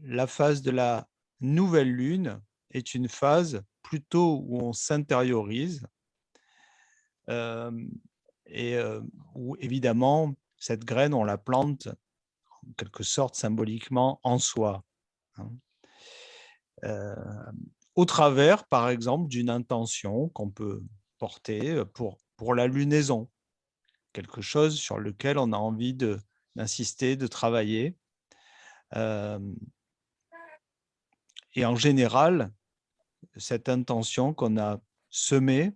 la phase de la nouvelle lune est une phase plutôt où on s'intériorise, hem où évidemment cette graine, on la plante en quelque sorte symboliquement en soi, hein. Au travers, par exemple, d'une intention qu'on peut porter, pour la lunaison, quelque chose sur lequel on a envie d'insister, de travailler, hem et en général, cette intention qu'on a semée,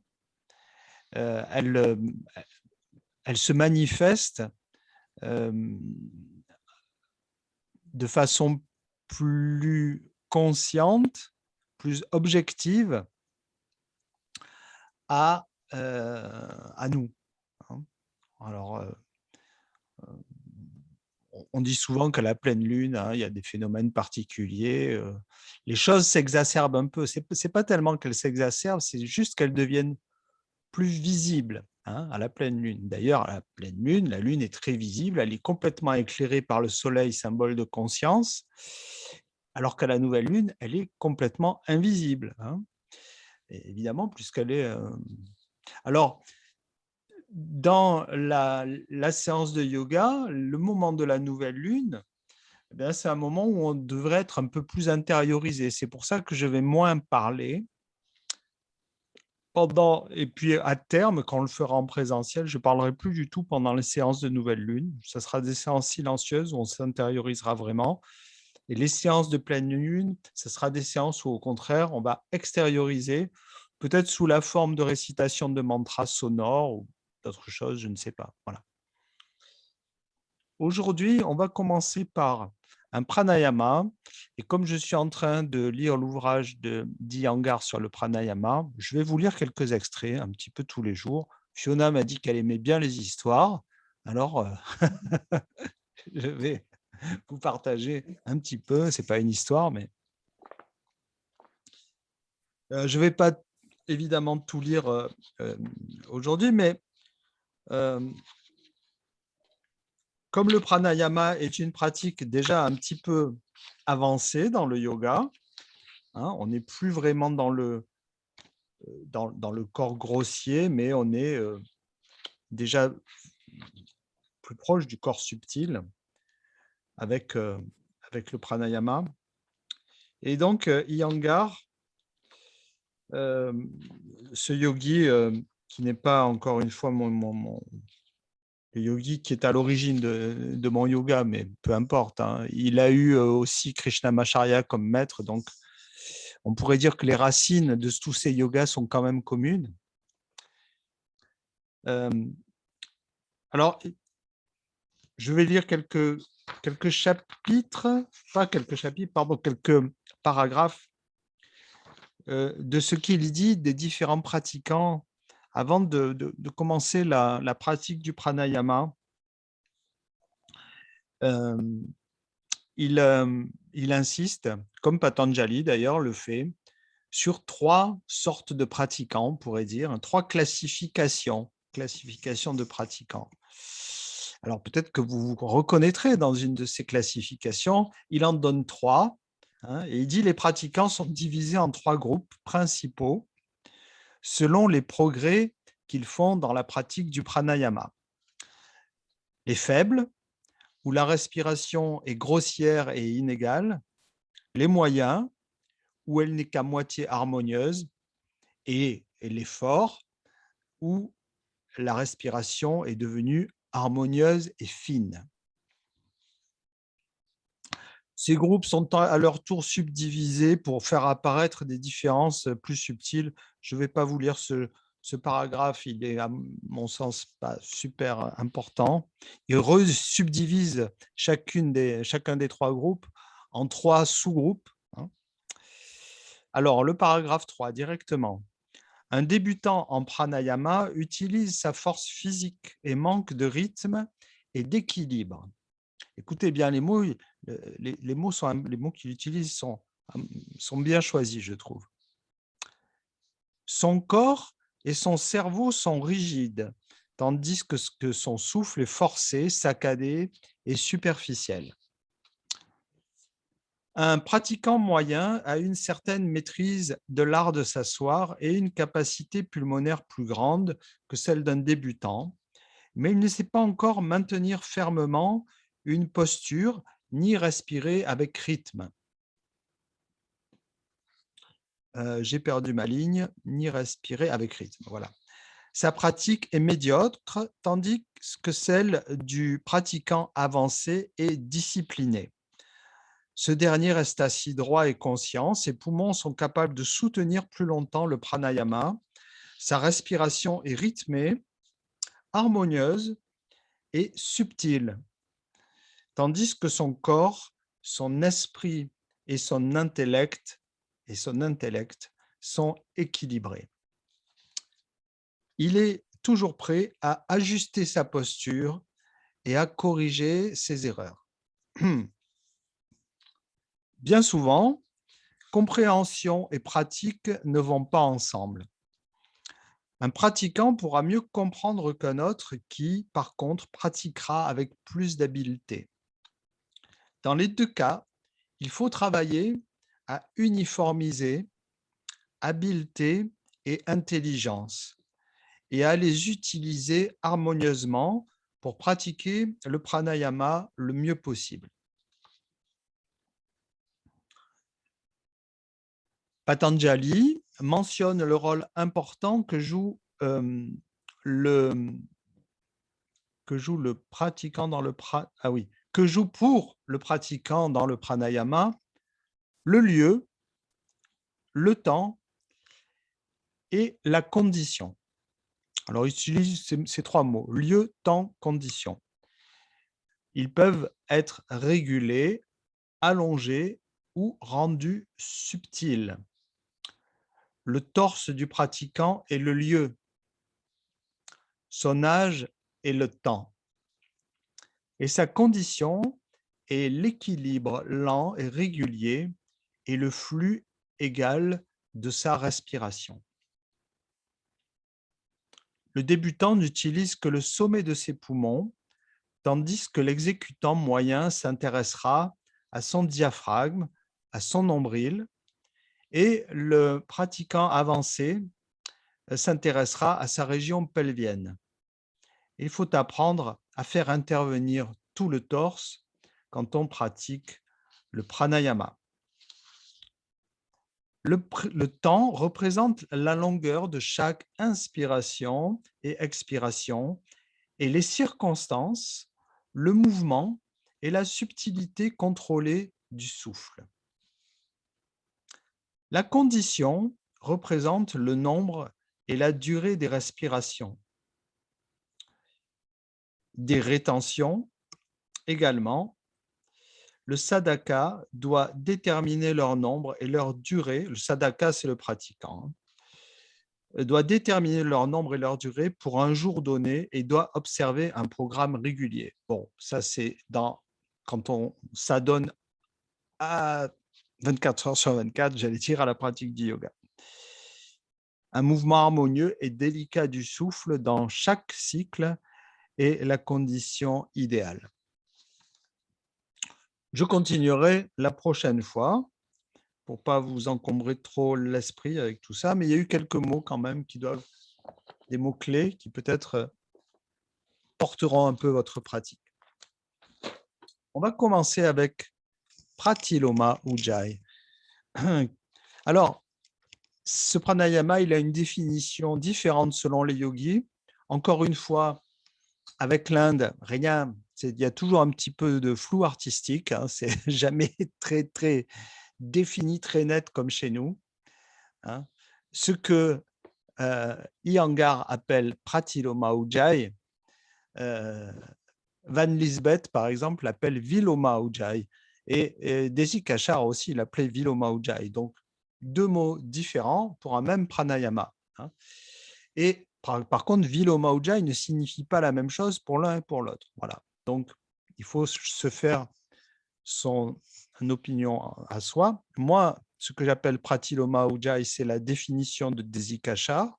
elle, elle se manifeste, hem, de façon plus consciente, plus objective à, à nous, hein. Alors, on dit souvent qu'à la pleine lune, hein, il y a des phénomènes particuliers, les choses s'exacerbent un peu. C'est pas tellement qu'elles s'exacerbent, c'est juste qu'elles deviennent plus visibles, hein, à la pleine lune. D'ailleurs, à la pleine lune, la lune est très visible, elle est complètement éclairée par le soleil, symbole de conscience, alors qu'à la nouvelle lune, elle est complètement invisible, hein, et évidemment puisqu'elle est, alors dans la séance de yoga, le moment de la nouvelle lune, eh bien, c'est un moment où on devrait être un peu plus intériorisé. C'est pour ça que je vais moins parler pendant et puis à terme, quand on le fera en présentiel, je parlerai plus du tout pendant les séances de nouvelle lune. Ça sera des séances silencieuses où on s'intériorisera vraiment et les séances de pleine lune, ce sera des séances où au contraire, on va extérioriser, peut-être sous la forme de récitation de mantras sonores ou d'autres choses, je ne sais pas. Voilà. Aujourd'hui, on va commencer par un pranayama et comme je suis en train de lire l'ouvrage de d'Iyengar sur le pranayama, je vais vous lire quelques extraits un petit peu tous les jours. Fiona m'a dit qu'elle aimait bien les histoires, alors, je vais vous partager un petit peu, c'est pas une histoire, mais, je vais pas évidemment tout lire, aujourd'hui, mais, hem, comme le pranayama est une pratique déjà un petit peu avancée dans le yoga, hein, on n'est plus vraiment dans le corps grossier, mais on est, déjà plus proche du corps subtil avec, avec le pranayama et donc Iyengar, hem, ce yogi, qui n'est pas encore une fois mon le yogi qui est à l'origine de mon yoga, mais peu importe, hein. Il a eu, aussi Krishnamacharya comme maître, donc on pourrait dire que les racines de tous ces yogas sont quand même communes. Hem, alors je vais lire quelques chapitres, pas quelques chapitres, pardon, quelques paragraphes, de ce qu'il dit des différents pratiquants avant de commencer la pratique du pranayama. Hem, il insiste, comme Patanjali d'ailleurs le fait, sur 3 sortes de pratiquants, on pourrait dire, hein, 3 classifications de pratiquants. Alors peut-être que vous vous reconnaîtrez dans une de ces classifications. Il en donne 3, hein, et il dit: «Les pratiquants sont divisés en 3 groupes principaux selon les progrès qu'ils font dans la pratique du pranayama. Les faibles, où la respiration est grossière et inégale, les moyens, où elle n'est qu'à moitié harmonieuse et les forts, où la respiration est devenue harmonieuse et fine. Ces groupes sont à leur tour subdivisés pour faire apparaître des différences plus subtiles. Je ne vais pas vous lire ce paragraphe, il est à mon sens pas super important. Il subdivise chacun des 3 groupes en 3 sous-groupes, hein. Alors le paragraphe 3 directement. Un débutant en pranayama utilise sa force physique et manque de rythme et d'équilibre. Écoutez bien les mots, les mots les mots qu'il utilise sont bien choisis, je trouve. Son corps et son cerveau sont rigides, tandis que son souffle est forcé, saccadé et superficiel. Un pratiquant moyen a une certaine maîtrise de l'art de s'asseoir et une capacité pulmonaire plus grande que celle d'un débutant, mais il ne sait pas encore maintenir fermement une posture ni respirer avec rythme. J'ai perdu ma ligne, ni respirer avec rythme. Voilà. Sa pratique est médiocre, tandis que celle du pratiquant avancé est disciplinée. Ce dernier reste assis droit et conscient. Ses poumons sont capables de soutenir plus longtemps le pranayama. Sa respiration est rythmée, harmonieuse et subtile, tandis que son corps, son esprit et son intellect, sont équilibrés. Il est toujours prêt à ajuster sa posture et à corriger ses erreurs. Bien souvent, compréhension et pratique ne vont pas ensemble. Un pratiquant pourra mieux comprendre qu'un autre qui, par contre, pratiquera avec plus d'habileté. Dans les deux cas, il faut travailler à uniformiser habileté et intelligence et à les utiliser harmonieusement pour pratiquer le pranayama le mieux possible. Patanjali mentionne le rôle important que joue le pratiquant dans le que joue pour le pratiquant dans le pranayama le lieu, le temps et la condition. Alors, il utilise ces trois mots, lieu, temps, condition. Ils peuvent être régulés, allongés ou rendus subtils. Le torse du pratiquant est le lieu, son âge est le temps, et sa condition est l'équilibre lent et régulier et le flux égal de sa respiration. Le débutant n'utilise que le sommet de ses poumons, tandis que l'exécutant moyen s'intéressera à son diaphragme, à son nombril, et le pratiquant avancé s'intéressera à sa région pelvienne. Il faut apprendre à faire intervenir tout le torse quand on pratique le pranayama. Le temps représente la longueur de chaque inspiration et expiration et les circonstances, le mouvement et la subtilité contrôlée du souffle. La condition représente le nombre et la durée des respirations, des rétentions également. Le sadhaka doit déterminer leur nombre et leur durée. Le sadhaka, c'est le pratiquant. Doit déterminer leur nombre et leur durée pour un jour donné et doit observer un programme régulier. Bon, ça c'est quand on s'adonne à 24 heures sur 24, j'allais dire, à la pratique du yoga. Un mouvement harmonieux et délicat du souffle dans chaque cycle est la condition idéale. Je continuerai la prochaine fois pour ne pas vous encombrer trop l'esprit avec tout ça, mais il y a eu quelques mots quand même des mots-clés qui peut-être porteront un peu votre pratique. On va commencer avec Pratiloma Ujjayi. Alors, ce pranayama, il a une définition différente selon les yogis. Encore une fois, avec l'Inde, rien, il y a toujours un petit peu de flou artistique, hein, c'est jamais très, très défini, très net comme chez nous. Hein. Ce que Iyengar appelle Pratiloma Ujjayi, Van Lisbeth, par exemple, l'appelle Viloma Ujjayi, et Desikachar aussi l'appelait Viloma Ujjayi. Donc, deux mots différents pour un même pranayama. Hein. Et par contre, Viloma Ujjayi ne signifie pas la même chose pour l'un et pour l'autre. Voilà. Donc, il faut se faire son opinion à soi. Moi, ce que j'appelle Pratiloma Ujjayi, c'est la définition de Desikachar.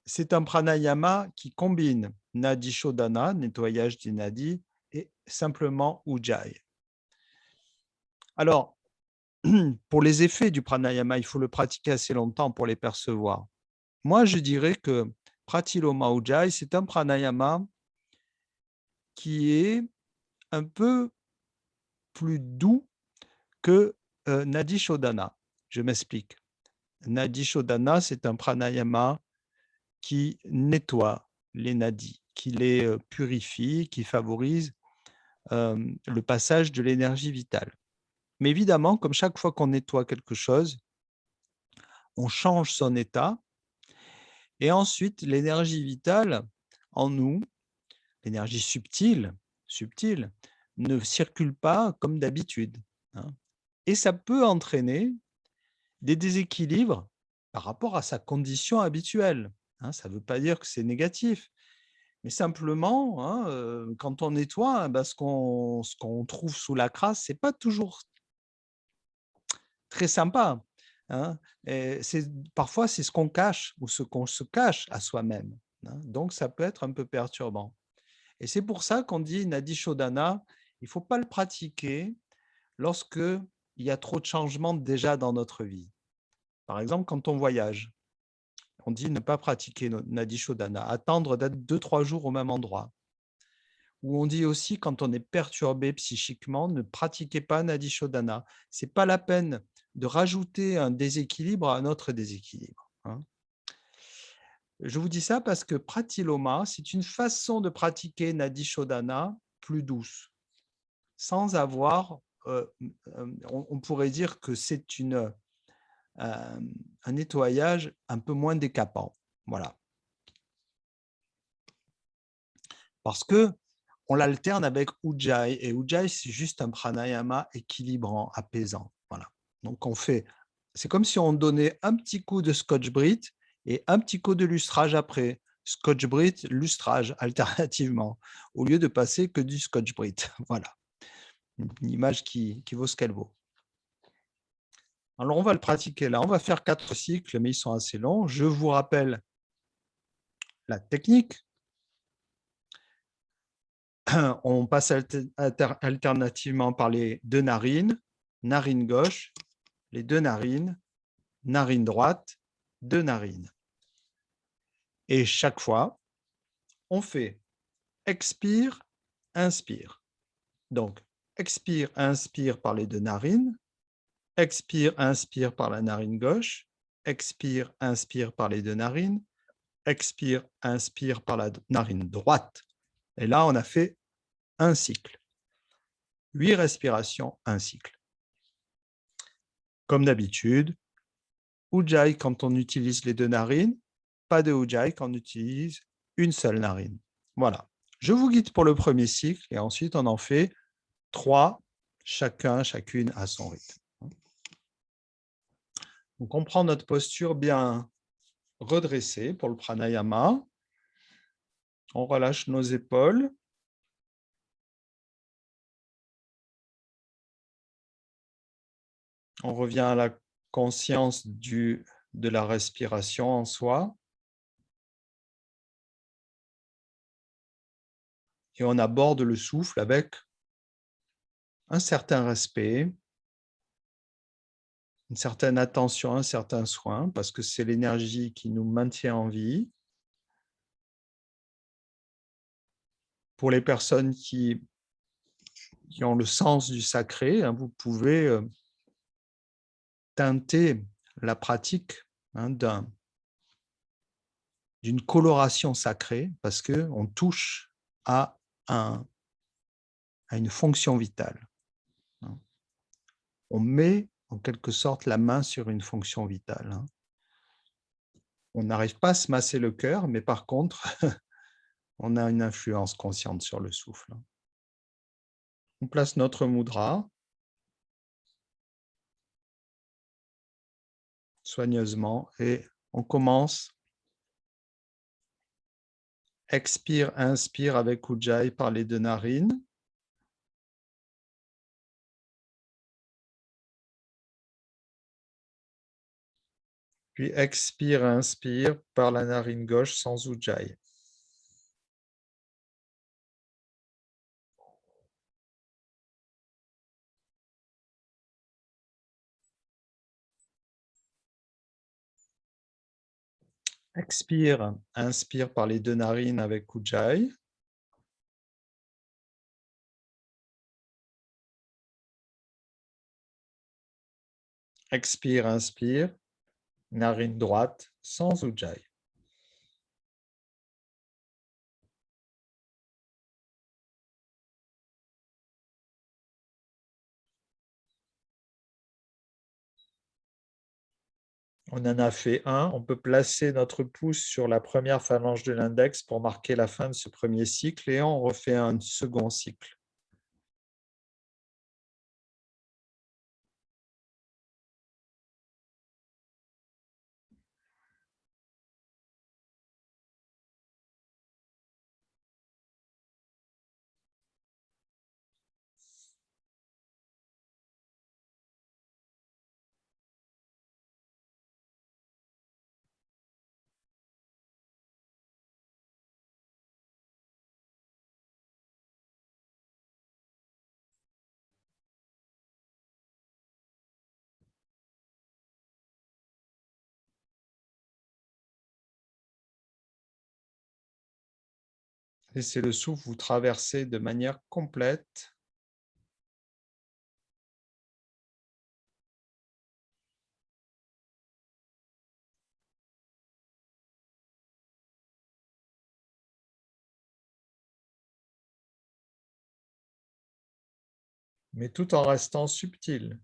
C'est un pranayama qui combine Nadi Shodhana, nettoyage des nadis, et simplement Ujjayi. Alors, pour les effets du pranayama, il faut le pratiquer assez longtemps pour les percevoir. Moi, je dirais que Pratiloma Ujjayi, c'est un pranayama qui est un peu plus doux que Nadi Shodhana. Je m'explique. Nadi Shodhana, c'est un pranayama qui nettoie les nadis, qui les purifie, qui favorise le passage de l'énergie vitale. Mais évidemment, comme chaque fois qu'on nettoie quelque chose, on change son état et ensuite l'énergie vitale en nous, l'énergie subtile, ne circule pas comme d'habitude, hein. Et ça peut entraîner des déséquilibres par rapport à sa condition habituelle, hein. Ça ne veut pas dire que c'est négatif, mais simplement, hein, quand on nettoie, ce qu'on trouve sous la crasse, c'est pas toujours très sympa, hein. Et parfois, c'est ce qu'on cache ou ce qu'on se cache à soi-même, hein. Donc ça peut être un peu perturbant. Et c'est pour ça qu'on dit Nadi Shodhana, il ne faut pas le pratiquer lorsque il y a trop de changements déjà dans notre vie. Par exemple, quand on voyage, on dit ne pas pratiquer Nadi Shodhana, attendre d'être 2-3 jours au même endroit. Ou on dit aussi quand on est perturbé psychiquement, ne pratiquez pas Nadi Shodhana. Ce n'est pas la peine de rajouter un déséquilibre à un autre déséquilibre, hein. Je vous dis ça parce que Pratiloma, c'est une façon de pratiquer Nadi Shodhana plus douce, sans avoir, on pourrait dire que c'est un nettoyage un peu moins décapant. Voilà. Parce que on l'alterne avec Ujjayi, et Ujjayi, c'est juste un pranayama équilibrant, apaisant. Voilà. Donc, c'est comme si on donnait un petit coup de Scotch-Brite et un petit coup de lustrage après. Scotch-Brite, lustrage, alternativement, au lieu de passer que du Scotch-Brite. Voilà. Une image qui vaut ce qu'elle vaut. Alors, on va le pratiquer là. On va faire 4 cycles, mais ils sont assez longs. Je vous rappelle la technique. On passe alternativement par les deux narines, narine gauche, les deux narines, narine droite, deux narines. Et chaque fois, on fait expire, inspire. Donc, expire, inspire par les deux narines, expire, inspire par la narine gauche, expire, inspire par les deux narines, expire, inspire par la narine droite. Et là, on a fait un cycle. 8 respirations, un cycle. Comme d'habitude, Ujjayi quand on utilise les deux narines, pas de Ujjayi quand on utilise une seule narine. Voilà. Je vous guide pour le premier cycle et ensuite on en fait 3, chacune à son rythme. Donc on prend notre posture bien redressée pour le pranayama. On relâche nos épaules. On revient à la conscience de la respiration en soi. Et on aborde le souffle avec un certain respect, une certaine attention, un certain soin, parce que c'est l'énergie qui nous maintient en vie. Pour les personnes qui ont le sens du sacré, hein, vous pouvez teinter la pratique, hein, d'une coloration sacrée, parce qu'on touche à une fonction vitale. On met en quelque sorte la main sur une fonction vitale. On n'arrive pas à se masser le cœur, mais par contre, on a une influence consciente sur le souffle. On place notre mudra soigneusement et on commence. Expire, inspire avec Ujjayi par les deux narines. Puis expire, inspire par la narine gauche sans Ujjayi. Expire, inspire par les 2 narines avec Ujjayi. Expire, inspire, narine droite sans Ujjayi. On en a fait un. On peut placer notre pouce sur la première phalange de l'index pour marquer la fin de ce premier cycle et on refait un second cycle. Laissez le souffle vous traverser de manière complète. Mais tout en restant subtil.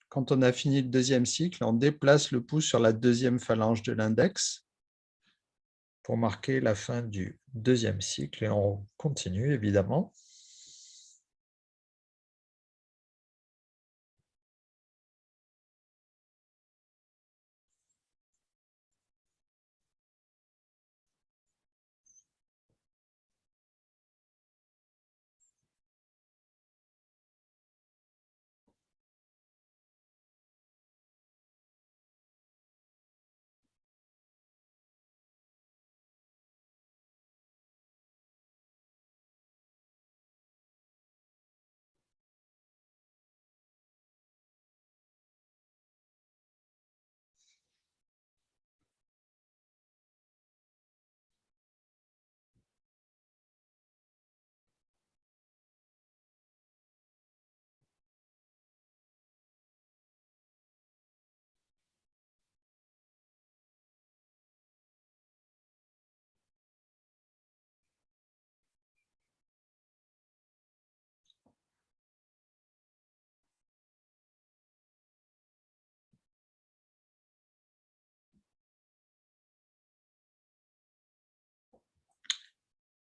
Quand on a fini le deuxième cycle, on déplace le pouce sur la deuxième phalange de l'index pour marquer la fin du deuxième cycle et on continue évidemment.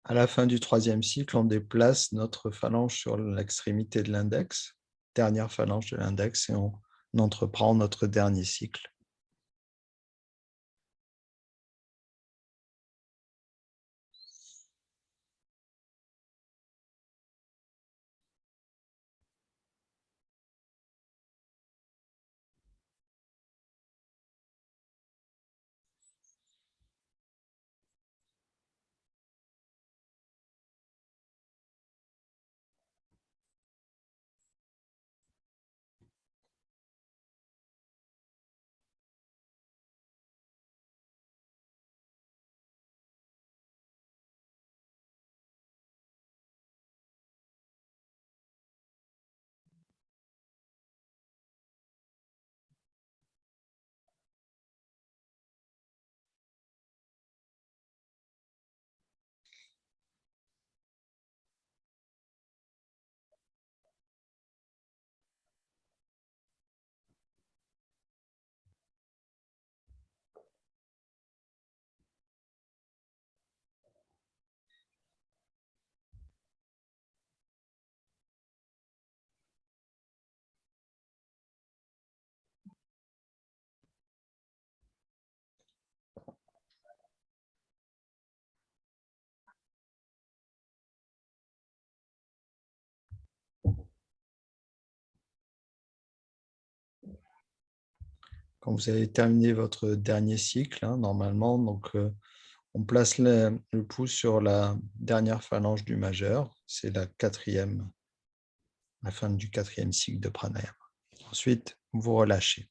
À la fin du troisième cycle, on déplace notre phalange sur l'extrémité de l'index, dernière phalange de l'index, et on entreprend notre dernier cycle. quand vous avez terminé votre dernier cycle, hein, normalement. Donc, on place le pouce sur la dernière phalange du majeur. C'est la fin du 4e cycle de pranayama. Ensuite, vous relâchez.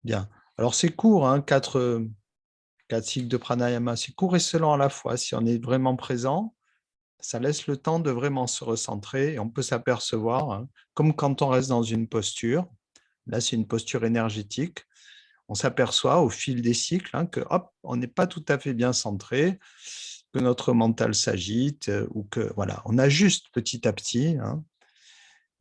Bien. Alors, c'est court, hein, 4 cycles de pranayama. C'est court et selon à la fois. Si on est vraiment présent, ça laisse le temps de vraiment se recentrer et on peut s'apercevoir, hein, comme quand on reste dans une posture. Là, c'est une posture énergétique. On s'aperçoit au fil des cycles, hein, que hop, on n'est pas tout à fait bien centré, que notre mental s'agite ou que voilà, on ajuste petit à petit. Hein.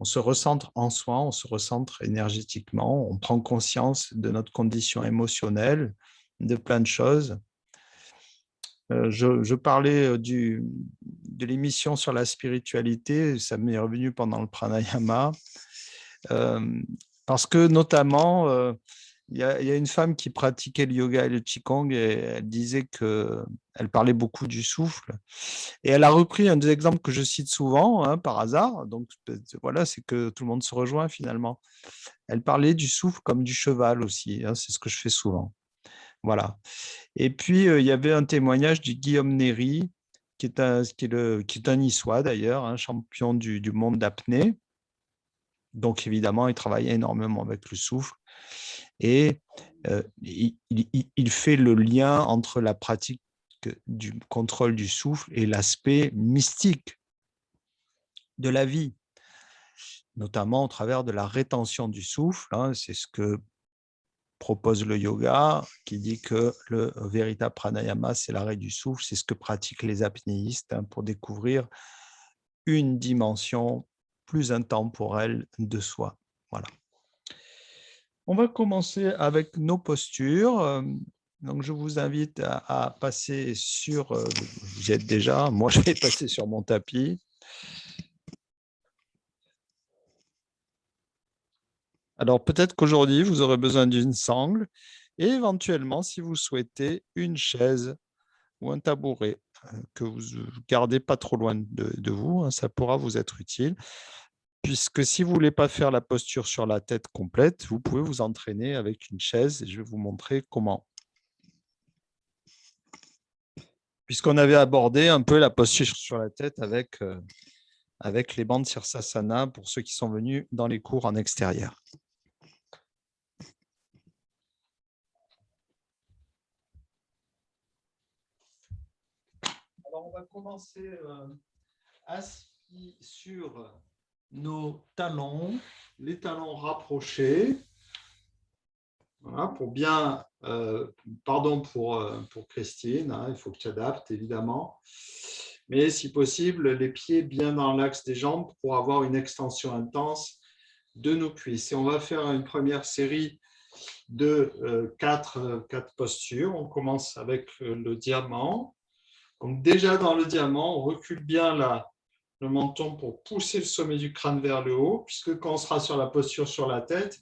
On se recentre en soi, on se recentre énergétiquement, on prend conscience de notre condition émotionnelle, de plein de choses. Je parlais de l'émission sur la spiritualité, ça m'est revenu pendant le pranayama, parce que notamment, il y a une femme qui pratiquait le yoga et le qigong et elle disait qu'elle parlait beaucoup du souffle. Et elle a repris un des exemples que je cite souvent, hein, par hasard. Donc voilà, c'est que tout le monde se rejoint finalement. Elle parlait du souffle comme du cheval aussi, hein, c'est ce que je fais souvent. Voilà. Et puis, il y avait un témoignage du Guillaume Néry, qui est un Niçois d'ailleurs, un champion du monde d'apnée. Donc, évidemment, il travaille énormément avec le souffle. Et il fait le lien entre la pratique du contrôle du souffle et l'aspect mystique de la vie, notamment au travers de la rétention du souffle. Hein, c'est ce que propose le yoga, qui dit que le véritable pranayama, c'est l'arrêt du souffle. C'est ce que pratiquent les apnéistes, hein, pour découvrir une dimension plus intemporelle de soi. Voilà. On va commencer avec nos postures. Donc, je vous invite à passer sur... vous y êtes déjà, moi je vais passer sur mon tapis. Alors, peut-être qu'aujourd'hui, vous aurez besoin d'une sangle et éventuellement, si vous souhaitez, une chaise ou un tabouret que vous gardez pas trop loin de vous, hein, ça pourra vous être utile. Puisque si vous ne voulez pas faire la posture sur la tête complète, vous pouvez vous entraîner avec une chaise et je vais vous montrer comment. Puisqu'on avait abordé un peu la posture sur la tête avec les bandes Sirsasana pour ceux qui sont venus dans les cours en extérieur. Alors, on va commencer assis sur nos talons, les talons rapprochés. Voilà, pour bien, pardon pour Christine, hein, il faut que tu adaptes évidemment, mais si possible, les pieds bien dans l'axe des jambes pour avoir une extension intense de nos cuisses. Et on va faire une première série de 4 postures. On commence avec le diamant. Donc déjà dans le diamant, on recule bien le menton pour pousser le sommet du crâne vers le haut, puisque quand on sera sur la posture sur la tête,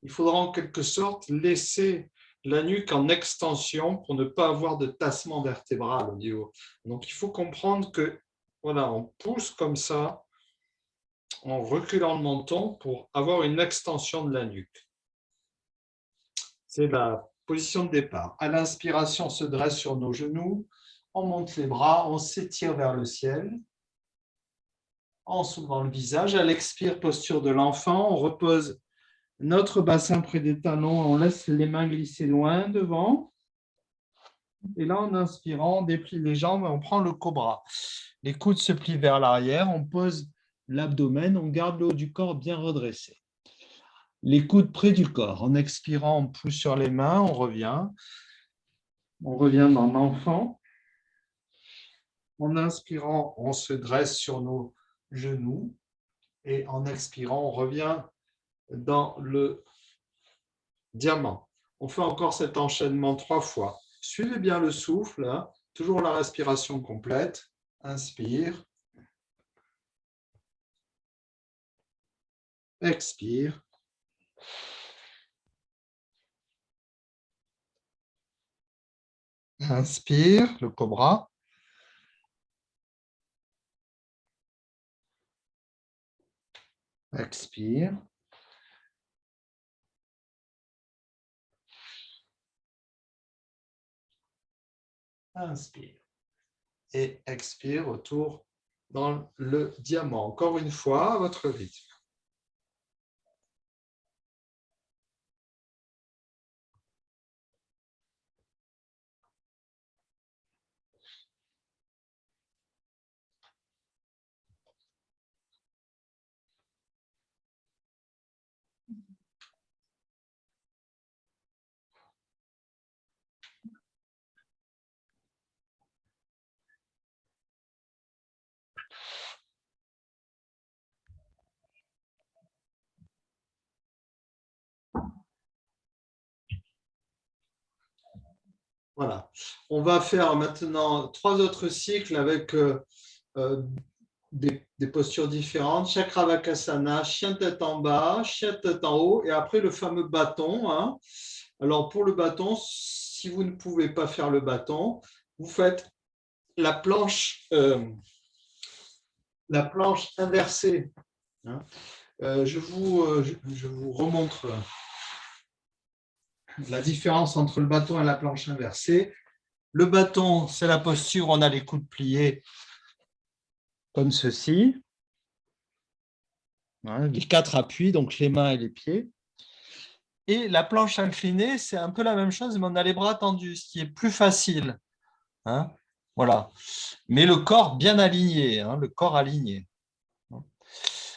il faudra en quelque sorte laisser la nuque en extension pour ne pas avoir de tassement vertébral au niveau. Donc, il faut comprendre que, voilà, on pousse comme ça, en reculant le menton pour avoir une extension de la nuque. C'est la position de départ. À l'inspiration, on se dresse sur nos genoux, on monte les bras, on s'étire vers le ciel, en soulevant le visage. À l'expire, posture de l'enfant, on repose notre bassin près des talons, on laisse les mains glisser loin devant. Et là, en inspirant, on déplie les jambes et on prend le cobra. Les coudes se plient vers l'arrière, on pose l'abdomen, on garde le haut du corps bien redressé. Les coudes près du corps. En expirant, on pousse sur les mains, on revient. On revient dans l'enfant. En inspirant, on se dresse sur nos genoux. Et en expirant, on revient dans le diamant. On fait encore cet enchaînement 3 fois. Suivez bien le souffle, hein. Toujours la respiration complète. Inspire. Expire. Inspire, le cobra. Expire. Inspire. Et expire, retour dans le diamant. Encore une fois, à votre rythme. Voilà. On va faire maintenant 3 autres cycles avec des postures différentes. Chakravakasana, chien tête en bas, chien tête en haut, et après le fameux bâton. Hein. Alors pour le bâton, si vous ne pouvez pas faire le bâton, vous faites la planche inversée. Hein. Je vous remontre la différence entre le bâton et la planche inversée. Le bâton, c'est la posture, on a les coudes pliés comme ceci. Les 4 appuis, donc les mains et les pieds. Et la planche inclinée, c'est un peu la même chose, mais on a les bras tendus, ce qui est plus facile. Hein, voilà. Mais le corps bien aligné, hein, le corps aligné.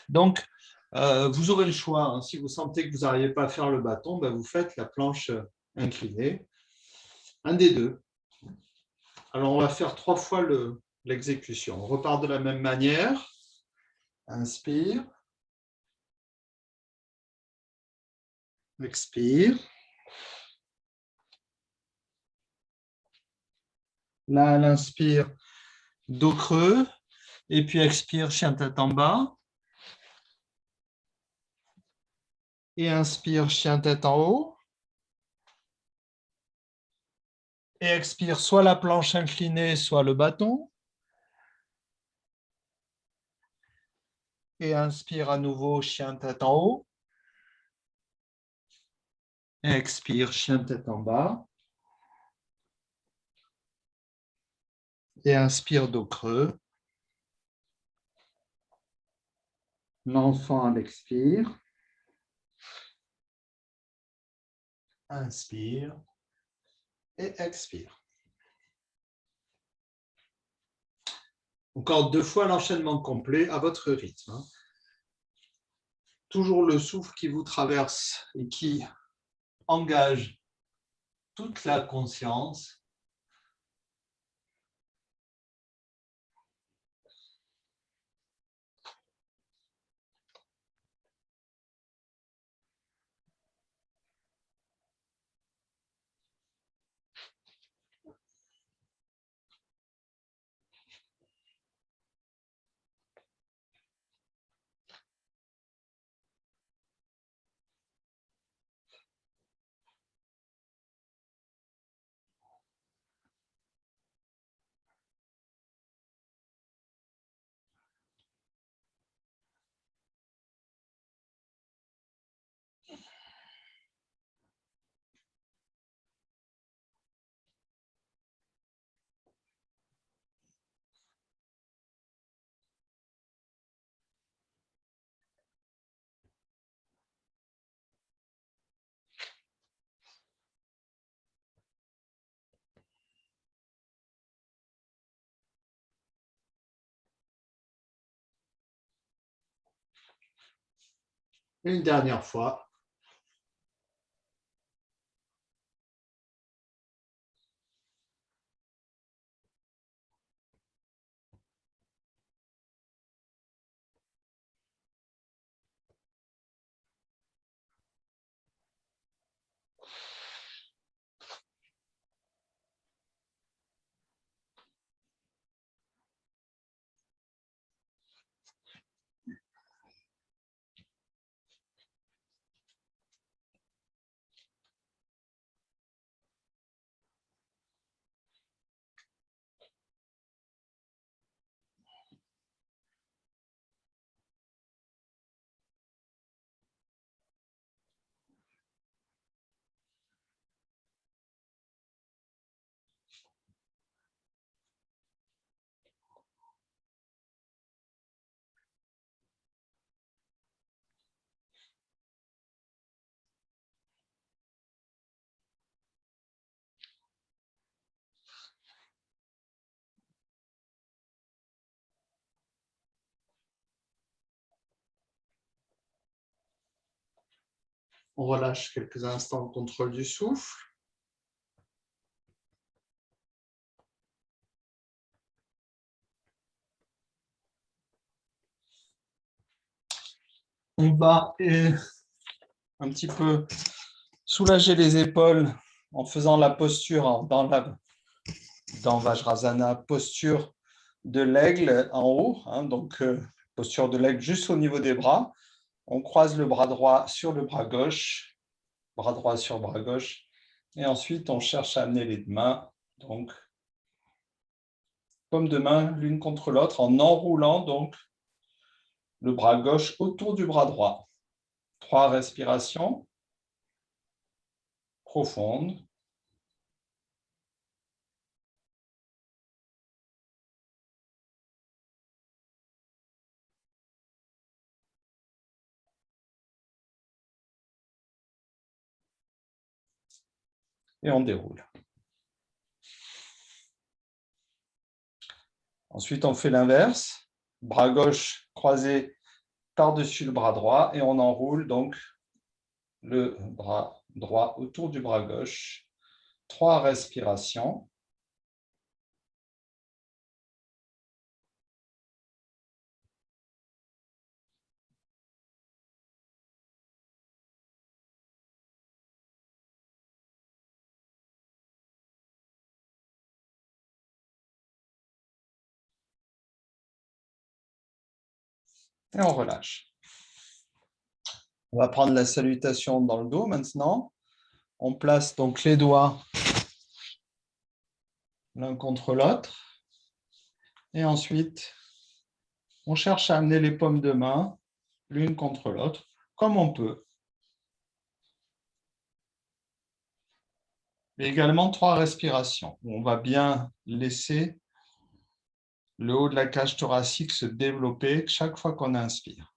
Donc, vous aurez le choix. Hein. Si vous sentez que vous n'arrivez pas à faire le bâton, ben vous faites la planche inclinée. Un des deux. Alors, on va faire 3 fois l'exécution. On repart de la même manière. Inspire. Expire. Là, elle inspire, dos creux. Et puis expire, chien tête en bas. Et inspire, chien tête en haut. Et expire, soit la planche inclinée, soit le bâton. Et inspire à nouveau, chien tête en haut. Et expire, chien tête en bas. Et inspire, dos creux. L'enfant, elle expire. Inspire. Et expire. Encore 2 fois l'enchaînement complet à votre rythme. Hein. Toujours le souffle qui vous traverse et qui engage toute la conscience. Une dernière fois. On relâche quelques instants le contrôle du souffle. On va un petit peu soulager les épaules en faisant la posture dans Vajrasana, posture de l'aigle en haut, hein, donc posture de l'aigle juste au niveau des bras. On croise le bras droit sur le bras gauche, bras droit sur bras gauche, et ensuite on cherche à amener les deux mains, donc paume de main l'une contre l'autre en enroulant donc le bras gauche autour du bras droit. 3 respirations profondes. Et on déroule. Ensuite, on fait l'inverse. Bras gauche croisé par-dessus le bras droit et on enroule donc le bras droit autour du bras gauche. 3 respirations. Et on relâche. On va prendre la salutation dans le dos maintenant. On place donc les doigts l'un contre l'autre. Et ensuite, on cherche à amener les paumes de main l'une contre l'autre, comme on peut. Et également 3 respirations. On va bien laisser le haut de la cage thoracique se développer chaque fois qu'on inspire.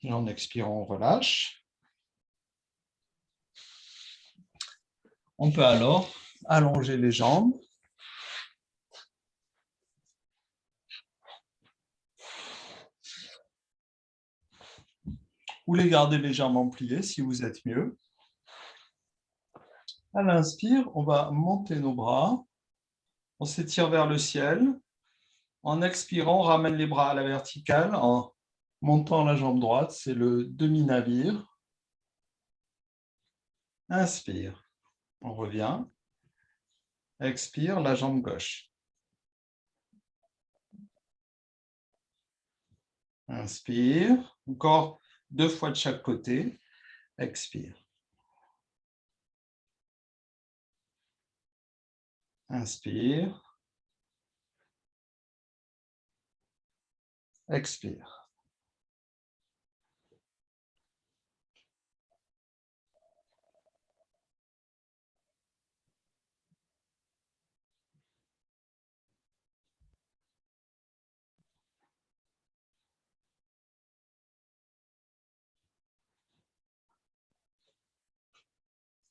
Et en expirant, on relâche. On peut alors allonger les jambes. Ou les garder légèrement pliés si vous êtes mieux. À l'inspire, on va monter nos bras. On s'étire vers le ciel. En expirant, on ramène les bras à la verticale en montant la jambe droite. C'est le demi-navire. Inspire. On revient. Expire, la jambe gauche. Inspire. Encore 2 fois de chaque côté. Expire. Inspire. Expire.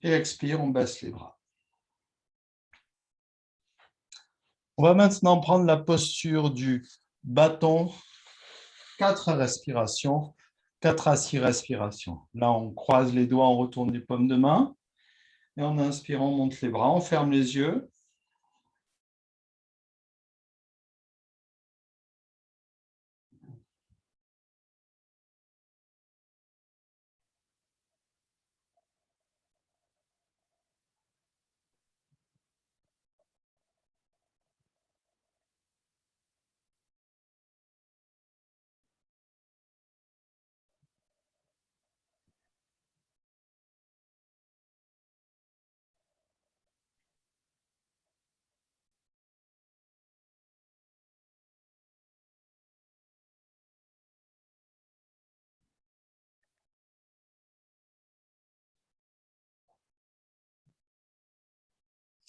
Et expire, on baisse les bras. On va maintenant prendre la posture du bâton. 4 respirations, 4 à 6 respirations. Là, on croise les doigts, on retourne les paumes de main. Et en inspirant, on monte les bras, on ferme les yeux.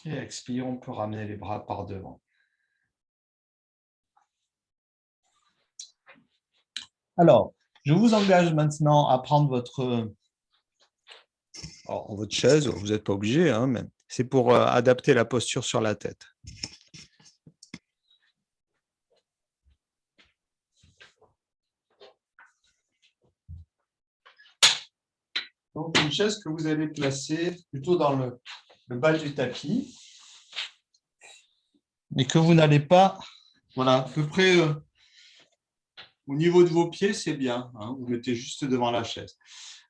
Et expire, on peut ramener les bras par devant. Alors, je vous engage maintenant à prendre votre chaise. Vous n'êtes pas obligé, hein, mais c'est pour adapter la posture sur la tête. Donc, une chaise que vous allez placer plutôt dans le bas du tapis, mais que vous n'allez pas, voilà, à peu près au niveau de vos pieds, c'est bien. Hein, vous mettez juste devant la chaise.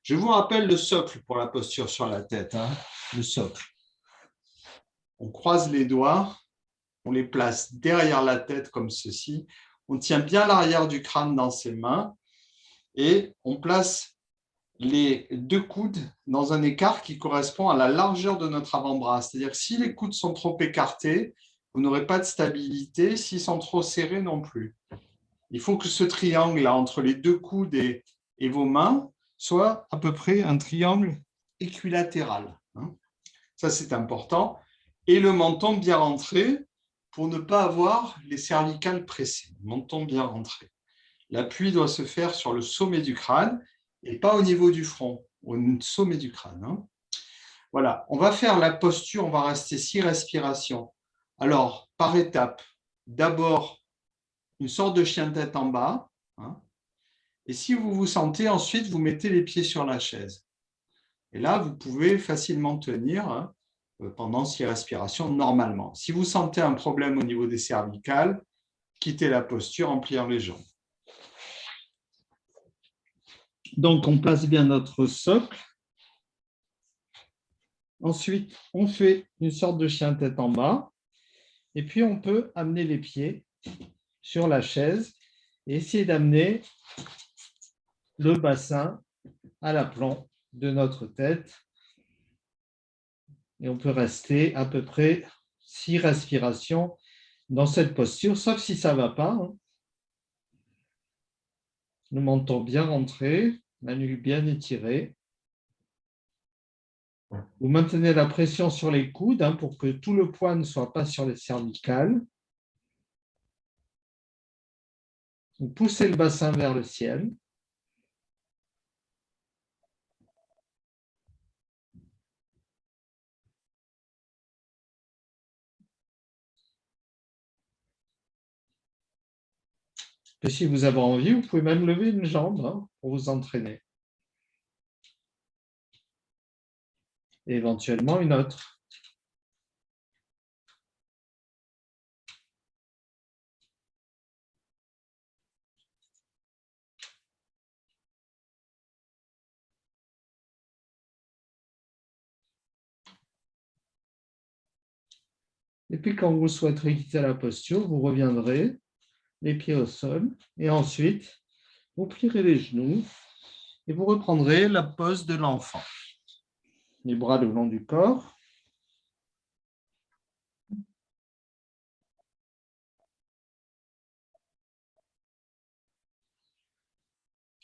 Je vous rappelle le socle pour la posture sur la tête. Hein, le socle. On croise les doigts, on les place derrière la tête comme ceci. On tient bien l'arrière du crâne dans ses mains et on place les deux coudes dans un écart qui correspond à la largeur de notre avant-bras. C'est-à-dire que si les coudes sont trop écartés, vous n'aurez pas de stabilité. S'ils sont trop serrés, non plus. Il faut que ce triangle-là entre les deux coudes et vos mains soit à peu près un triangle équilatéral. Ça, c'est important. Et le menton bien rentré pour ne pas avoir les cervicales pressées. Menton bien rentré. L'appui doit se faire sur le sommet du crâne et pas au niveau du front, au sommet du crâne. Voilà, on va faire la posture, on va rester 6 respirations. Alors, par étapes, d'abord, une sorte de chien de tête en bas. Et si vous vous sentez, ensuite, vous mettez les pieds sur la chaise. Et là, vous pouvez facilement tenir pendant 6 respirations normalement. Si vous sentez un problème au niveau des cervicales, quittez la posture en pliant les jambes. Donc, on place bien notre socle. Ensuite, on fait une sorte de chien tête en bas. Et puis, on peut amener les pieds sur la chaise et essayer d'amener le bassin à l'aplomb de notre tête. Et on peut rester à peu près 6 respirations dans cette posture, sauf si ça ne va pas. Le menton bien rentré, la nuque bien étirée. Vous maintenez la pression sur les coudes pour que tout le poids ne soit pas sur les cervicales. Vous poussez le bassin vers le ciel. Et si vous avez envie, vous pouvez même lever une jambe pour vous entraîner. Et éventuellement une autre. Et puis quand vous souhaiterez quitter la posture, vous reviendrez les pieds au sol et ensuite vous plierez les genoux et vous reprendrez la pose de l'enfant. Les bras le long du corps.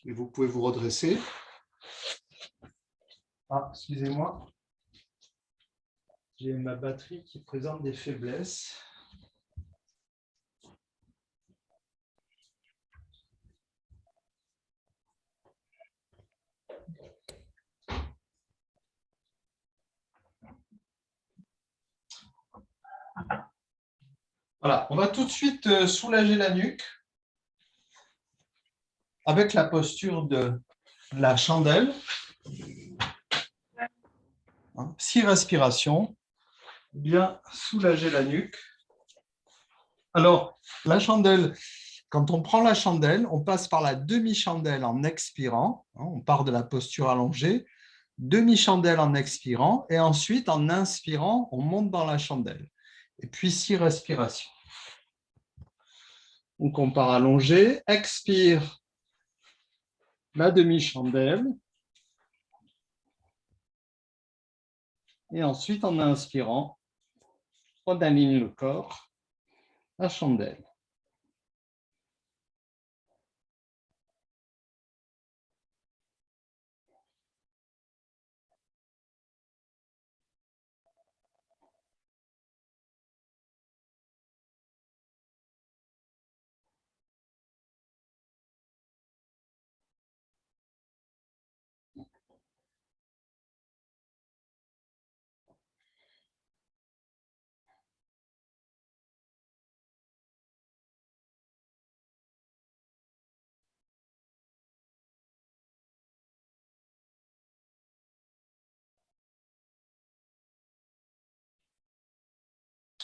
Et vous pouvez vous redresser. Ah, excusez-moi. J'ai ma batterie qui présente des faiblesses. Voilà, on va tout de suite soulager la nuque avec la posture de la chandelle. 6 respirations, bien soulager la nuque. Alors, la chandelle, quand on prend la chandelle, on passe par la demi-chandelle en expirant. On part de la posture allongée, demi-chandelle en expirant, et ensuite, en inspirant, on monte dans la chandelle. Et puis, 6 respirations. Donc, on part allongé, expire la demi-chandelle, et ensuite, en inspirant, on aligne le corps, la chandelle.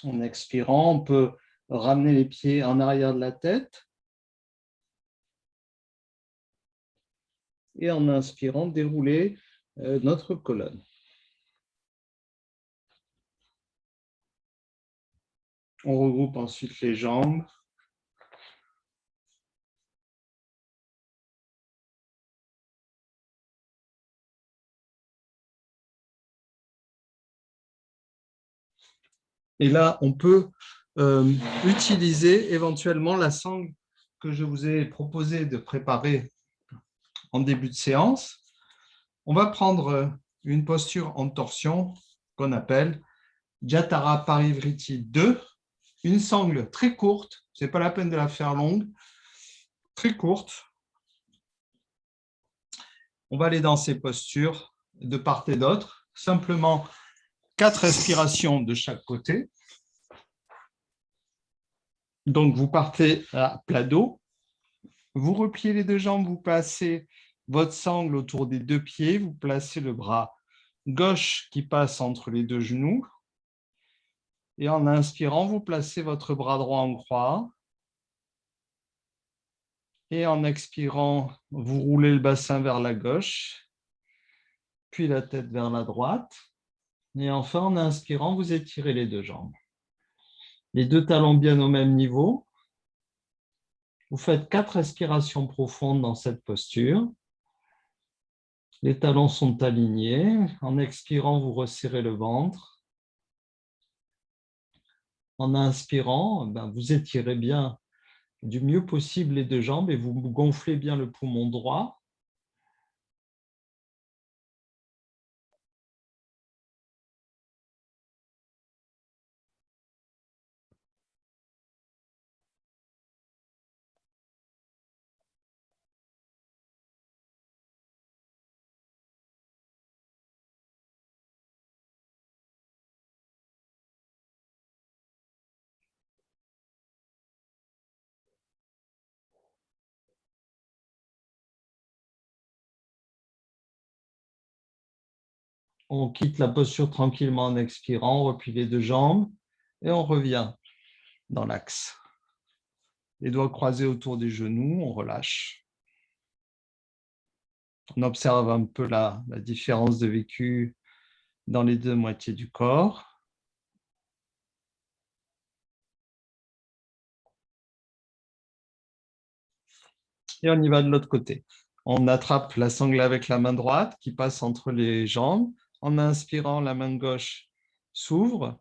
En expirant, on peut ramener les pieds en arrière de la tête. Et en inspirant, dérouler notre colonne. On regroupe ensuite les jambes. Et là, on peut utiliser éventuellement la sangle que je vous ai proposé de préparer en début de séance. On va prendre une posture en torsion qu'on appelle Jatara Parivriti 2, une sangle très courte, ce n'est pas la peine de la faire longue, très courte. On va aller dans ces postures de part et d'autre, simplement 4 respirations de chaque côté. Donc, vous partez à plat dos, vous repliez les 2 jambes, vous placez votre sangle autour des 2 pieds, vous placez le bras gauche qui passe entre les 2 genoux. Et en inspirant, vous placez votre bras droit en croix. Et en expirant, vous roulez le bassin vers la gauche, puis la tête vers la droite. Et enfin, en inspirant, vous étirez les 2 jambes. Les 2 talons bien au même niveau. Vous faites 4 respirations profondes dans cette posture. Les talons sont alignés. En expirant, vous resserrez le ventre. En inspirant, vous étirez bien du mieux possible les 2 jambes et vous gonflez bien le poumon droit. On quitte la posture tranquillement en expirant, on replie les 2 jambes et on revient dans l'axe. Les doigts croisés autour des genoux, on relâche. On observe un peu la différence de vécu dans les 2 moitiés du corps. Et on y va de l'autre côté. On attrape la sangle avec la main droite qui passe entre les jambes. En inspirant, la main gauche s'ouvre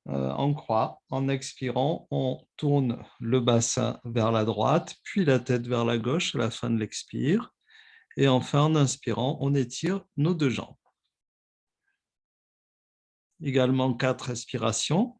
en croix. En expirant, on tourne le bassin vers la droite, puis la tête vers la gauche à la fin de l'expire. Et enfin, en inspirant, on étire nos 2 jambes. Également 4 respirations.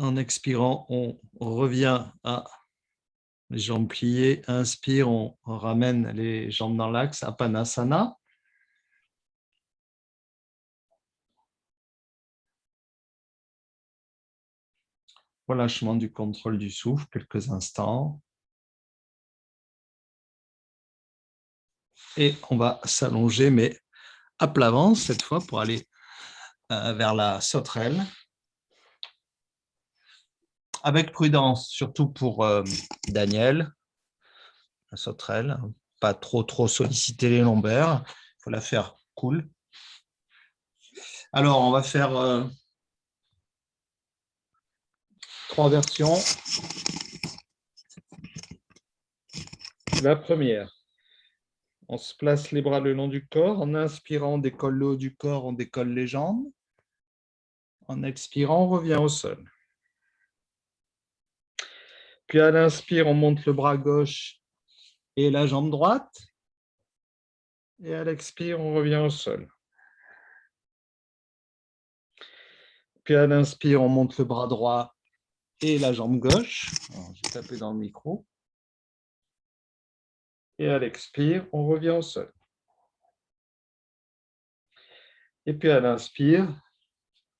En expirant, on revient à les jambes pliées. Inspire, on ramène les jambes dans l'axe, Apanasana. Relâchement du contrôle du souffle, quelques instants. Et on va s'allonger, mais à plat ventre cette fois pour aller vers la sauterelle. Avec prudence, surtout pour Daniel, la sauterelle. Pas trop solliciter les lombaires. Il faut la faire cool. Alors, on va faire 3 versions. La première, On se place les bras le long du corps. En inspirant, on décolle le haut du corps, on décolle les jambes. En expirant, on revient au sol. Puis à l'inspire, on monte le bras gauche et la jambe droite. Et à l'expire, on revient au sol. Puis à l'inspire, on monte le bras droit et la jambe gauche. Alors, je vais taper dans le micro. Et à l'expire, on revient au sol. Et puis à l'inspire,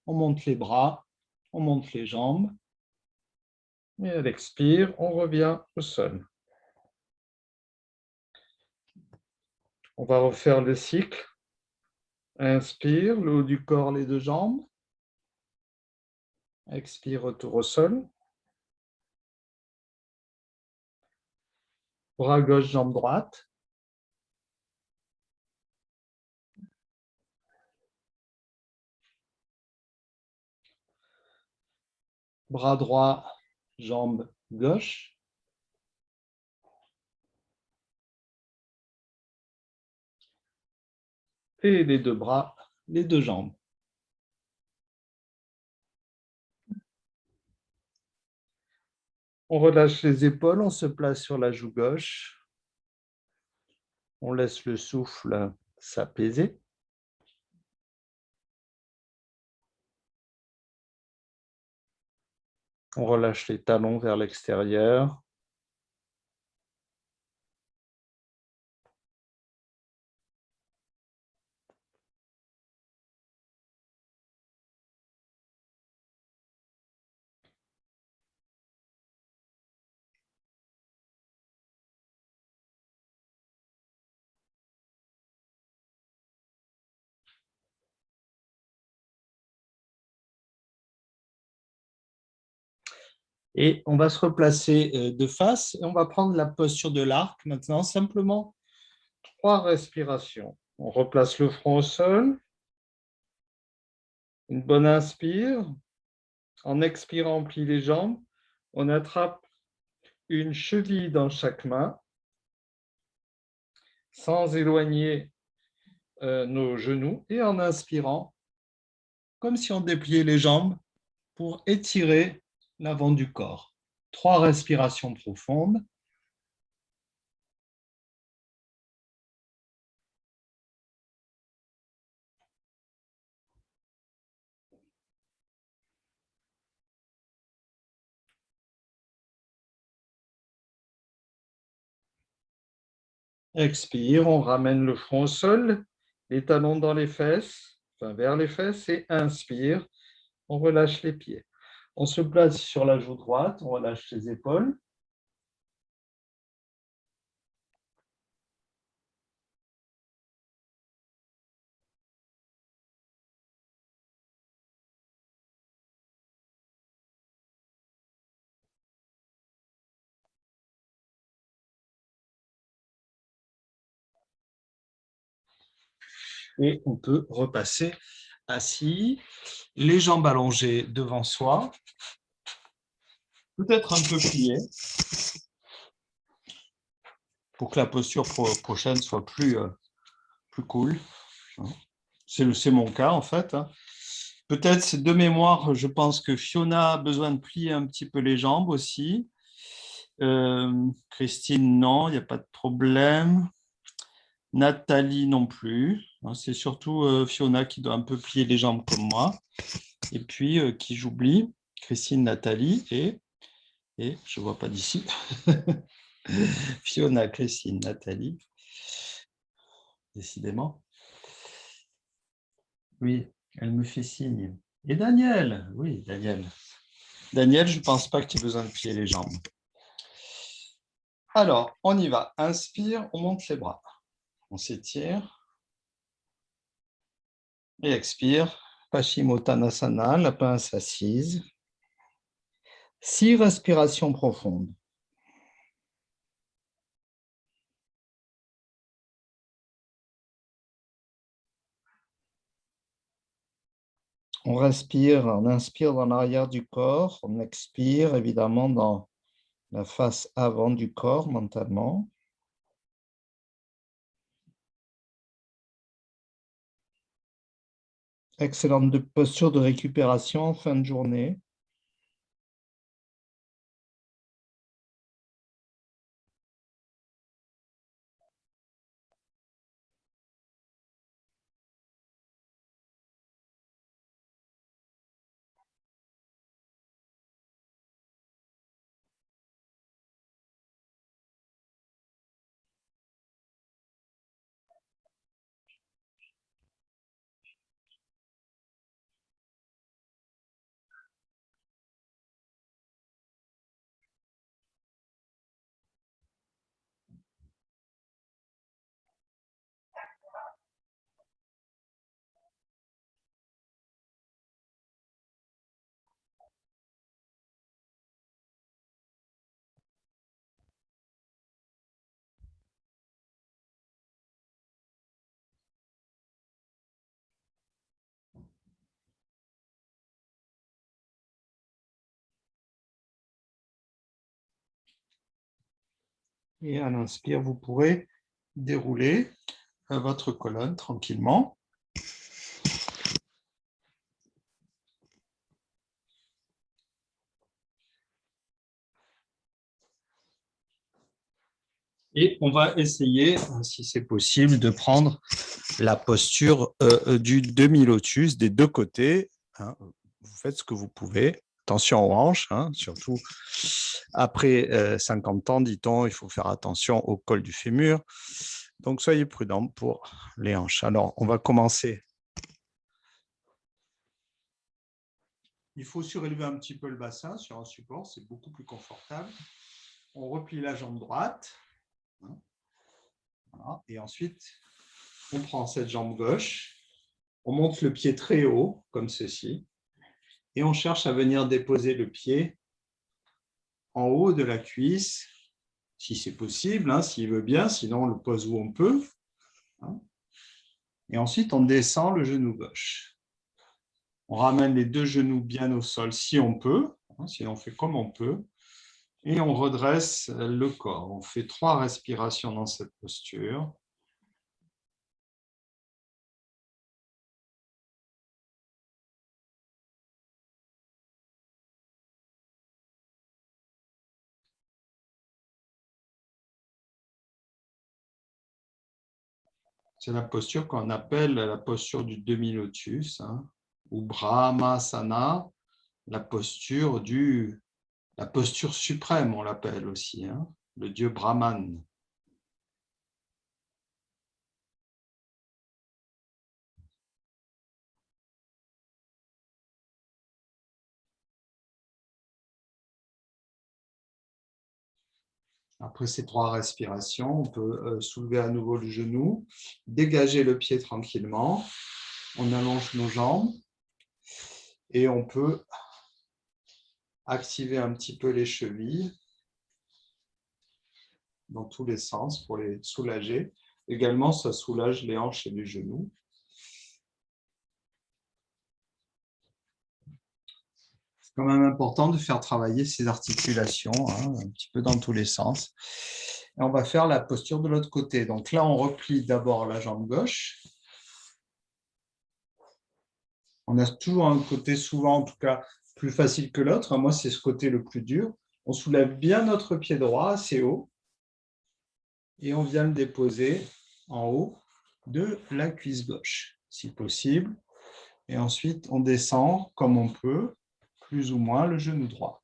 on monte les bras, on monte les jambes. Et à l'expire, on revient au sol. On va refaire le cycle. Inspire, le haut du corps, les deux jambes. Expire, retour au sol. Bras gauche, jambe droite. Bras droit, jambe gauche. Et les deux bras, les deux jambes. On relâche les épaules, on se place sur la joue gauche. On laisse le souffle s'apaiser. On relâche les talons vers l'extérieur. Et on va se replacer de face et on va prendre la posture de l'arc maintenant, simplement 3 respirations. On replace le front au sol. Une bonne inspire. En expirant, on plie les jambes. On attrape une cheville dans chaque main sans éloigner nos genoux. Et en inspirant, comme si on dépliait les jambes pour étirer l'avant du corps. 3 respirations profondes. Expire, on ramène le front au sol, les talons dans les fesses, enfin vers les fesses, et inspire, on relâche les pieds. On se place sur la joue droite, on relâche les épaules. Et on peut repasser assis, les jambes allongées devant soi, peut-être un peu pliées, pour que la posture prochaine soit plus cool. C'est mon cas, en fait. Peut-être, c'est de mémoire, je pense que Fiona a besoin de plier un petit peu les jambes aussi. Christine, non, il n'y a pas de problème. Nathalie non plus. C'est surtout Fiona qui doit un peu plier les jambes comme moi. Et puis, qui j'oublie, Christine, Nathalie et je ne vois pas d'ici. Fiona, Christine, Nathalie. Décidément. Oui, elle me fait signe. Et Daniel, oui, Daniel. Daniel, je ne pense pas que tu aies besoin de plier les jambes. Alors, on y va. Inspire, on monte les bras. On s'étire. Et expire. Paschimottanasana, la pince assise. 6 respirations profondes. On respire, on inspire dans l'arrière du corps, on expire évidemment dans la face avant du corps mentalement. Excellente posture de récupération en fin de journée. Et à l'inspire, vous pourrez dérouler votre colonne tranquillement. Et on va essayer, si c'est possible, de prendre la posture du demi-lotus des deux côtés. Hein. Vous faites ce que vous pouvez. Attention aux hanches, hein, surtout après 50 ans, dit-on, il faut faire attention au col du fémur. Donc, soyez prudents pour les hanches. Alors, on va commencer. Il faut surélever un petit peu le bassin sur un support, c'est beaucoup plus confortable. On replie la jambe droite. Voilà. Et ensuite, on prend cette jambe gauche, on monte le pied très haut, comme ceci, et on cherche à venir déposer le pied en haut de la cuisse, si c'est possible, hein, s'il veut bien, sinon on le pose où on peut. Hein. Et ensuite, on descend le genou gauche. On ramène les deux genoux bien au sol si on peut, hein, sinon on fait comme on peut, et on redresse le corps. On fait 3 respirations dans cette posture. C'est la posture qu'on appelle la posture du demi-lotus, hein, ou Brahmasana, la posture suprême, on l'appelle aussi, hein, le dieu Brahman. Après ces 3 respirations, on peut soulever à nouveau le genou, dégager le pied tranquillement, on allonge nos jambes et on peut activer un petit peu les chevilles dans tous les sens pour les soulager. Également, ça soulage les hanches et les genoux. C'est quand même important de faire travailler ces articulations, hein, un petit peu dans tous les sens. Et on va faire la posture de l'autre côté. Donc là, on replie d'abord la jambe gauche. On a toujours un côté, souvent en tout cas, plus facile que l'autre. Moi, c'est ce côté le plus dur. On soulève bien notre pied droit assez haut et on vient le déposer en haut de la cuisse gauche, si possible. Et ensuite, on descend comme on peut, plus ou moins le genou droit.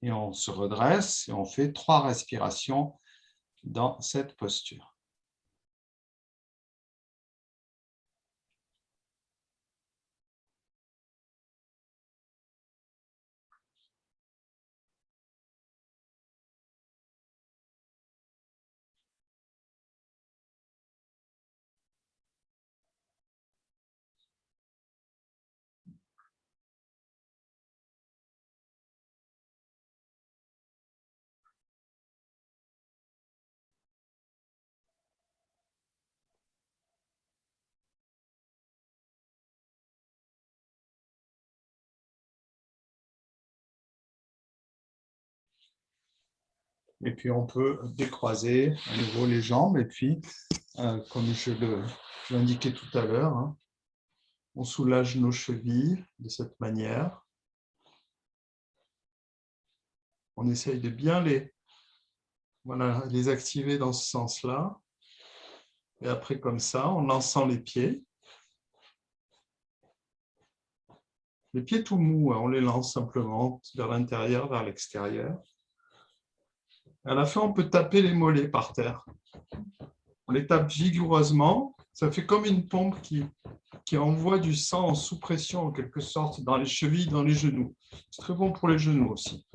Et on se redresse et on fait 3 respirations dans cette posture. Et puis, on peut décroiser à nouveau les jambes et puis comme je l'indiquais tout à l'heure, hein. On soulage nos chevilles de cette manière. On essaye de bien les activer dans ce sens-là. Et après, comme ça, en lançant les pieds. Les pieds tout mous, hein, on les lance simplement vers l'intérieur, vers l'extérieur. À la fin, on peut taper les mollets par terre. On les tape vigoureusement. Ça fait comme une pompe qui envoie du sang en sous-pression, en quelque sorte, dans les chevilles, dans les genoux. C'est très bon pour les genoux aussi.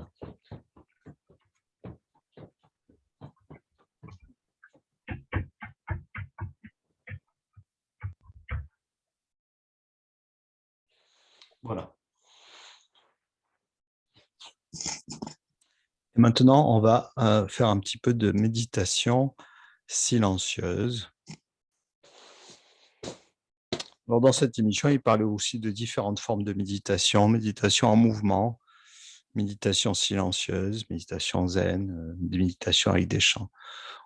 Voilà. Et maintenant, on va faire un petit peu de méditation silencieuse. Alors, dans cette émission, il parlait aussi de différentes formes de méditation, méditation en mouvement, méditation silencieuse, méditation zen, méditation avec des chants.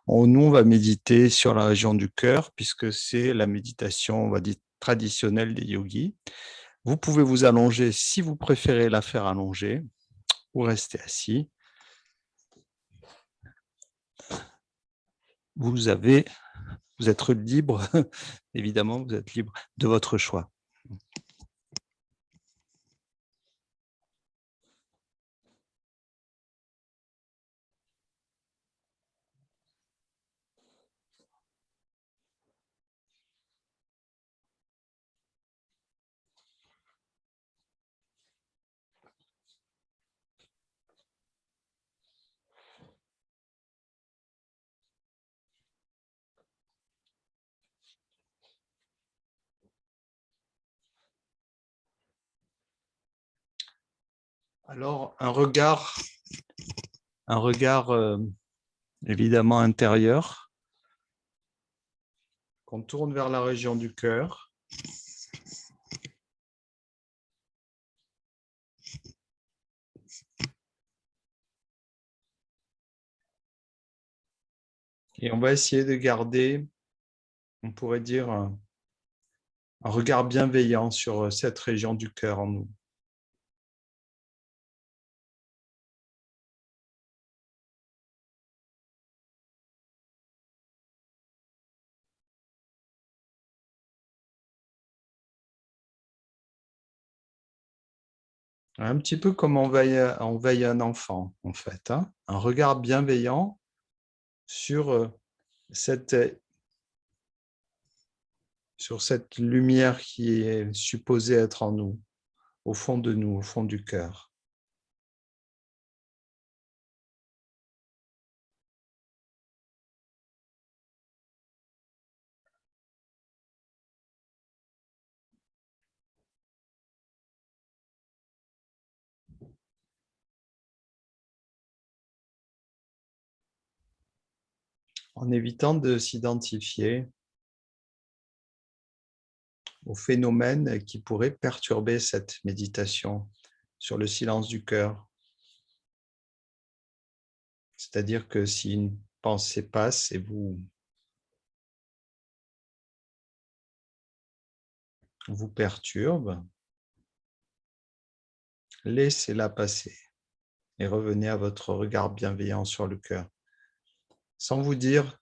Nous, on va méditer sur la région du cœur, puisque c'est la méditation, on va dire, traditionnelle des yogis. Vous pouvez vous allonger si vous préférez la faire allongée ou rester assis. Vous êtes libre, évidemment, vous êtes libre de votre choix. Alors, un regard évidemment intérieur, qu'on tourne vers la région du cœur. Et on va essayer de garder, on pourrait dire, un regard bienveillant sur cette région du cœur en nous. Un petit peu comme on veille un enfant, en fait, hein. Un regard bienveillant sur cette lumière qui est supposée être en nous, au fond de nous, au fond du cœur. En évitant de s'identifier aux phénomènes qui pourraient perturber cette méditation sur le silence du cœur. C'est-à-dire que si une pensée passe et vous perturbe, laissez-la passer et revenez à votre regard bienveillant sur le cœur, sans vous dire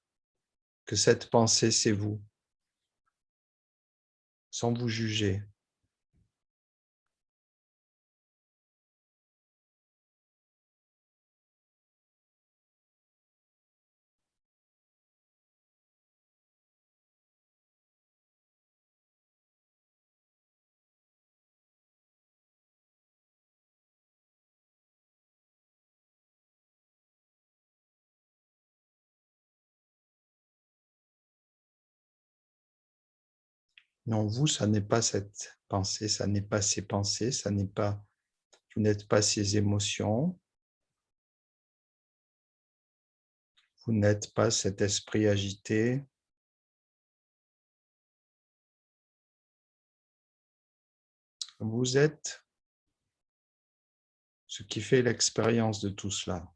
que cette pensée, c'est vous, sans vous juger. Non, vous, ça n'est pas cette pensée, ça n'est pas ces pensées, vous n'êtes pas ces émotions, vous n'êtes pas cet esprit agité. Vous êtes ce qui fait l'expérience de tout cela.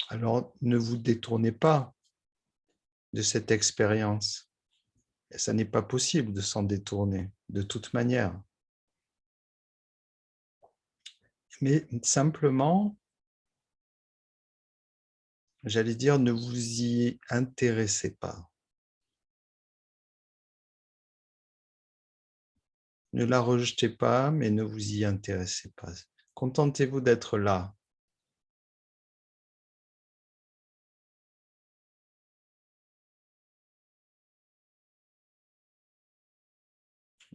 Alors, ne vous détournez pas de cette expérience. Ça n'est pas possible de s'en détourner, de toute manière. Mais simplement, j'allais dire, ne vous y intéressez pas. Ne la rejetez pas, mais ne vous y intéressez pas. Contentez-vous d'être là.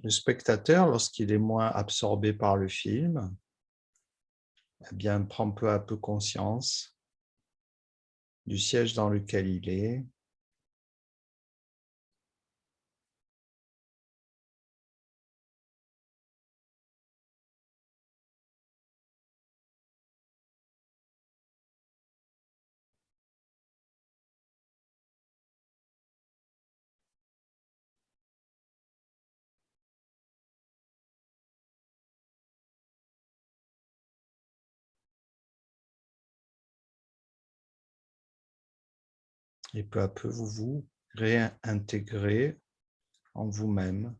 Le spectateur, lorsqu'il est moins absorbé par le film, eh bien, prend peu à peu conscience du siège dans lequel il est. Et peu à peu, vous vous réintégrez en vous-même.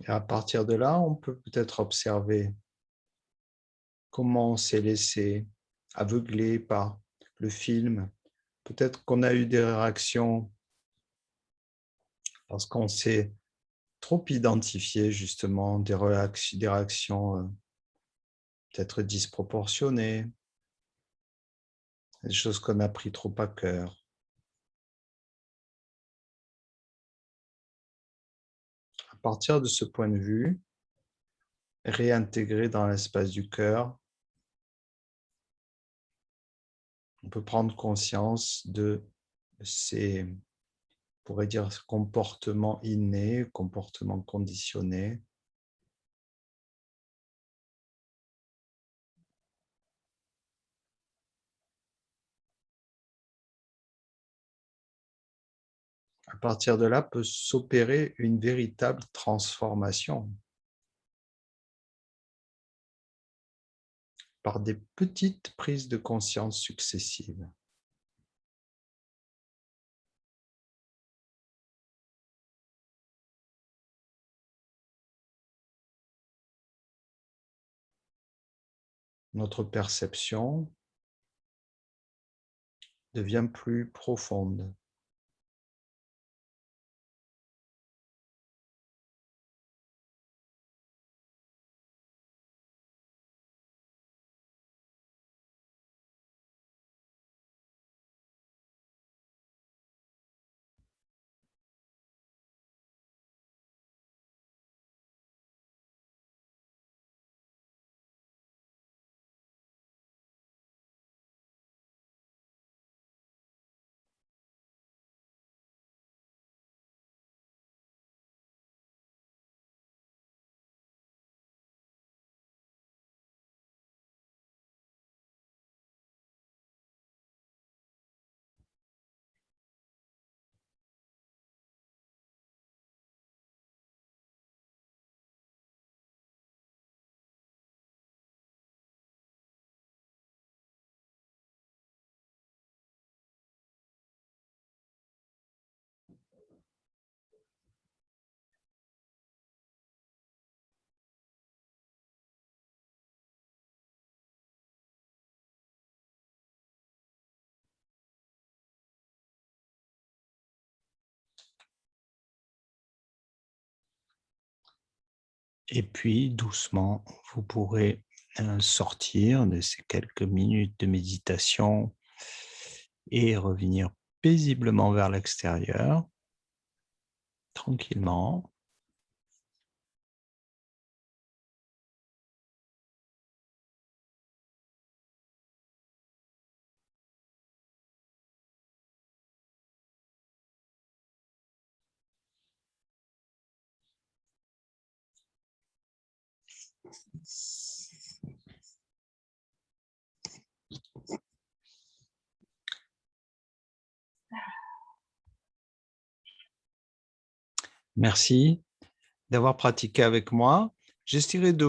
Et à partir de là, on peut peut-être observer comment on s'est laissé aveugler par le film. Peut-être qu'on a eu des réactions parce qu'on s'est trop identifié justement, des réactions peut-être disproportionnées, des choses qu'on a pris trop à cœur. À partir de ce point de vue, réintégrer dans l'espace du cœur, on peut prendre conscience de ces, on pourrait dire, comportements innés, comportements conditionnés. À partir de là peut s'opérer une véritable transformation par des petites prises de conscience successives. Notre perception devient plus profonde. Et puis, doucement, vous pourrez sortir de ces quelques minutes de méditation et revenir paisiblement vers l'extérieur. tranquillement. Merci d'avoir pratiqué avec moi. J'essaierai de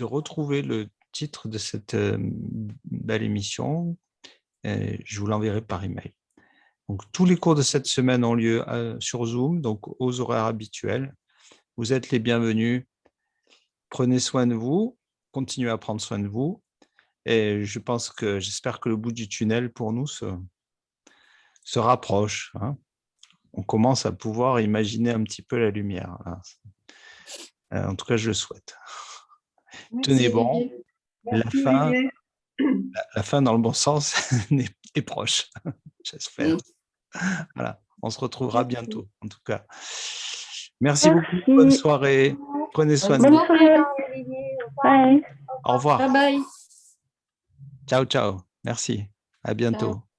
retrouver le titre de cette belle émission. Et je vous l'enverrai par email. Donc, tous les cours de cette semaine ont lieu sur Zoom, donc aux horaires habituels. Vous êtes les bienvenus. Prenez soin de vous, continuez à prendre soin de vous. Et j'espère que le bout du tunnel pour nous se rapproche. Hein. On commence à pouvoir imaginer un petit peu la lumière. En tout cas, je le souhaite. Merci, Tenez bon. Olivier. La Merci, fin, Olivier. la fin dans le bon sens est proche, j'espère. Voilà, on se retrouvera bientôt, en tout cas. Merci beaucoup, bonne soirée. Prenez soin de Bonne vous. soirée. Bye. Au revoir. Bye bye. Ciao, ciao. Merci. À bientôt. Ciao.